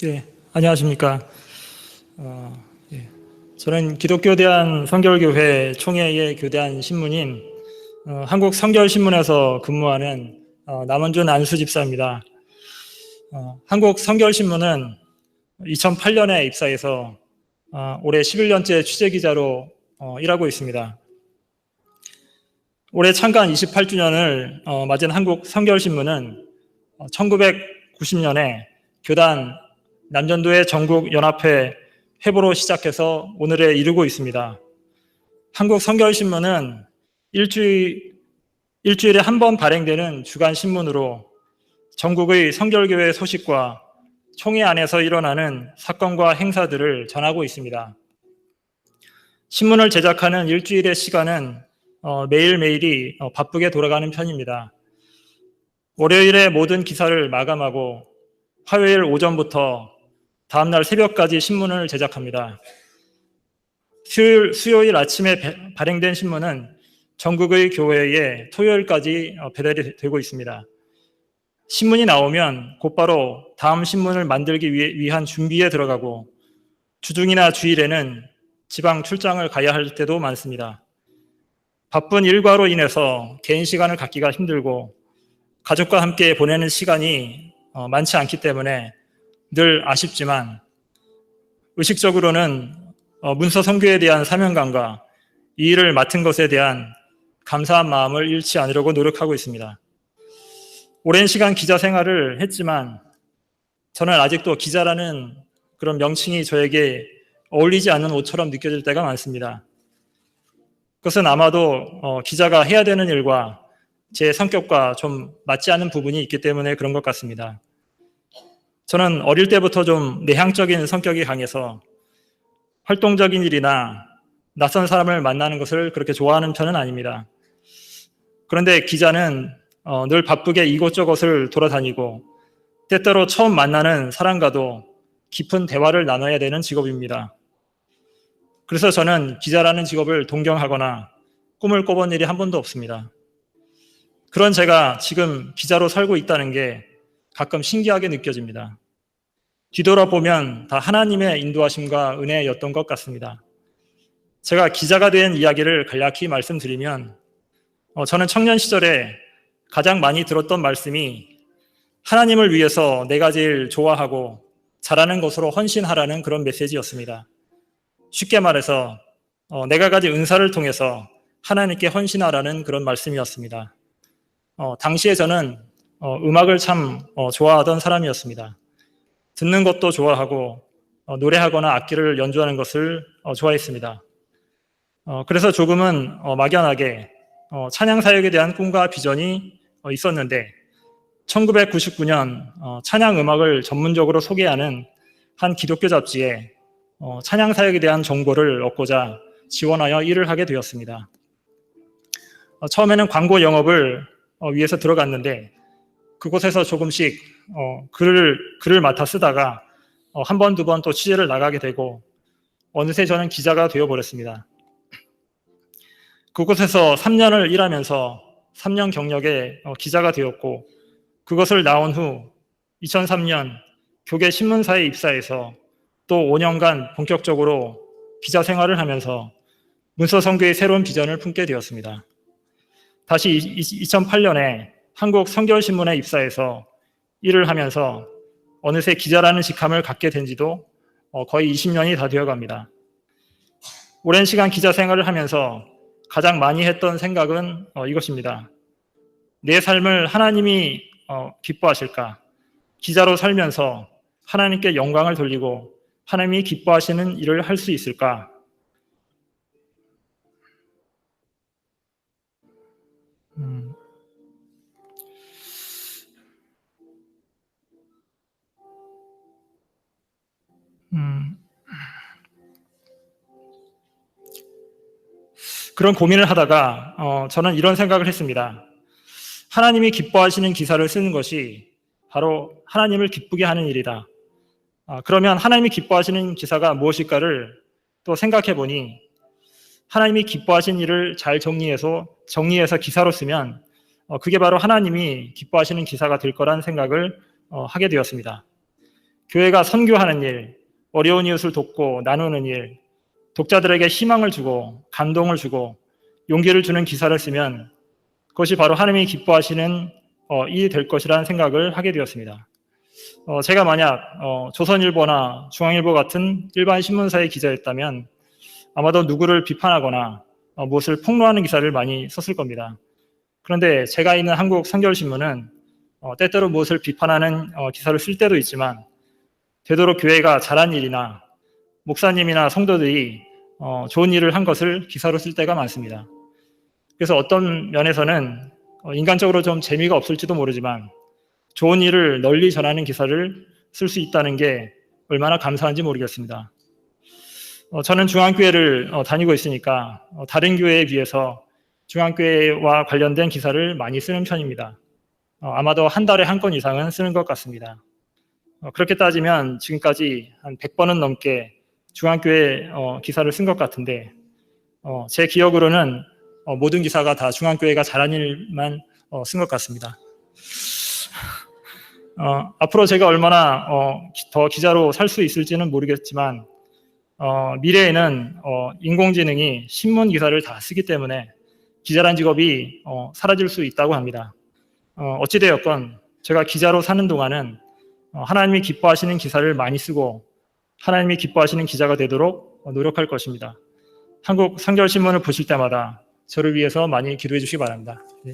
예, 안녕하십니까. 예, 저는 기독교 대한 성결교회 총회의 교대한 신문인 한국 성결신문에서 근무하는 남원준 안수 집사입니다. 한국 성결신문은 2008년에 입사해서 올해 11년째 취재기자로 일하고 있습니다. 올해 창간 28주년을 맞은 한국 성결신문은 1990년에 교단 남전도의 전국연합회 회보로 시작해서 오늘에 이르고 있습니다. 한국 성결신문은 일주일에 한 번 발행되는 주간 신문으로 전국의 성결교회 소식과 총회 안에서 일어나는 사건과 행사들을 전하고 있습니다. 신문을 제작하는 일주일의 시간은 매일매일이 바쁘게 돌아가는 편입니다. 월요일에 모든 기사를 마감하고 화요일 오전부터 다음날 새벽까지 신문을 제작합니다. 수요일 아침에 발행된 신문은 전국의 교회에 토요일까지 배달이 되고 있습니다. 신문이 나오면 곧바로 다음 신문을 만들기 위한 준비에 들어가고 주중이나 주일에는 지방 출장을 가야 할 때도 많습니다. 바쁜 일과로 인해서 개인 시간을 갖기가 힘들고 가족과 함께 보내는 시간이 많지 않기 때문에 늘 아쉽지만 의식적으로는 문서 선교에 대한 사명감과 이 일을 맡은 것에 대한 감사한 마음을 잃지 않으려고 노력하고 있습니다. 오랜 시간 기자 생활을 했지만 저는 아직도 기자라는 그런 명칭이 저에게 어울리지 않는 옷처럼 느껴질 때가 많습니다. 그것은 아마도 기자가 해야 되는 일과 제 성격과 좀 맞지 않는 부분이 있기 때문에 그런 것 같습니다. 저는 어릴 때부터 좀 내향적인 성격이 강해서 활동적인 일이나 낯선 사람을 만나는 것을 그렇게 좋아하는 편은 아닙니다. 그런데 기자는 늘 바쁘게 이곳저곳을 돌아다니고 때때로 처음 만나는 사람과도 깊은 대화를 나눠야 되는 직업입니다. 그래서 저는 기자라는 직업을 동경하거나 꿈을 꿔본 일이 한 번도 없습니다. 그런 제가 지금 기자로 살고 있다는 게 가끔 신기하게 느껴집니다. 뒤돌아보면 다 하나님의 인도하심과 은혜였던 것 같습니다. 제가 기자가 된 이야기를 간략히 말씀드리면 저는 청년 시절에 가장 많이 들었던 말씀이 하나님을 위해서 내가 제일 좋아하고 잘하는 것으로 헌신하라는 그런 메시지였습니다. 쉽게 말해서 내가 가진 은사를 통해서 하나님께 헌신하라는 그런 말씀이었습니다. 당시에 저는 음악을 참 좋아하던 사람이었습니다. 듣는 것도 좋아하고 노래하거나 악기를 연주하는 것을 좋아했습니다. 그래서 조금은 막연하게 찬양 사역에 대한 꿈과 비전이 있었는데 1999년 찬양 음악을 전문적으로 소개하는 한 기독교 잡지에 찬양 사역에 대한 정보를 얻고자 지원하여 일을 하게 되었습니다. 처음에는 광고 영업을 위해서 들어갔는데 그곳에서 조금씩 글을 맡아 쓰다가 한 번, 두 번 또 취재를 나가게 되고 어느새 저는 기자가 되어버렸습니다. 그곳에서 3년을 일하면서 3년 경력의 기자가 되었고 그것을 나온 후 2003년 교계 신문사에 입사해서 또 5년간 본격적으로 기자 생활을 하면서 문서 선교의 새로운 비전을 품게 되었습니다. 다시 2008년에 한국 성결신문에 입사해서 일을 하면서 어느새 기자라는 직함을 갖게 된 지도 거의 20년이 다 되어갑니다. 오랜 시간 기자 생활을 하면서 가장 많이 했던 생각은 이것입니다. 내 삶을 하나님이 기뻐하실까? 기자로 살면서 하나님께 영광을 돌리고 하나님이 기뻐하시는 일을 할 수 있을까? 그런 고민을 하다가 저는 이런 생각을 했습니다. 하나님이 기뻐하시는 기사를 쓰는 것이 바로 하나님을 기쁘게 하는 일이다. 그러면 하나님이 기뻐하시는 기사가 무엇일까를 또 생각해 보니 하나님이 기뻐하신 일을 잘 정리해서 기사로 쓰면 그게 바로 하나님이 기뻐하시는 기사가 될 거란 생각을 하게 되었습니다. 교회가 선교하는 일, 어려운 이웃을 돕고 나누는 일, 독자들에게 희망을 주고 감동을 주고 용기를 주는 기사를 쓰면 그것이 바로 하나님이 기뻐하시는 일이 될 것이라는 생각을 하게 되었습니다. 제가 만약 조선일보나 중앙일보 같은 일반 신문사의 기자였다면 아마도 누구를 비판하거나 무엇을 폭로하는 기사를 많이 썼을 겁니다. 그런데 제가 있는 한국 선교신문은 때때로 무엇을 비판하는 기사를 쓸 때도 있지만 되도록 교회가 잘한 일이나 목사님이나 성도들이 좋은 일을 한 것을 기사로 쓸 때가 많습니다. 그래서 어떤 면에서는 인간적으로 좀 재미가 없을지도 모르지만 좋은 일을 널리 전하는 기사를 쓸 수 있다는 게 얼마나 감사한지 모르겠습니다. 저는 중앙교회를 다니고 있으니까 다른 교회에 비해서 중앙교회와 관련된 기사를 많이 쓰는 편입니다. 아마도 한 달에 한 건 이상은 쓰는 것 같습니다. 그렇게 따지면 지금까지 한 100번은 넘게 중앙교회 기사를 쓴 것 같은데 제 기억으로는 모든 기사가 다 중앙교회가 잘한 일만 쓴 것 같습니다. 앞으로 제가 얼마나 더 기자로 살 수 있을지는 모르겠지만 미래에는 인공지능이 신문 기사를 다 쓰기 때문에 기자란 직업이 사라질 수 있다고 합니다. 어찌되었건 제가 기자로 사는 동안은 하나님이 기뻐하시는 기사를 많이 쓰고 하나님이 기뻐하시는 기자가 되도록 노력할 것입니다. 한국 성결신문을 보실 때마다 저를 위해서 많이 기도해 주시기 바랍니다. 네.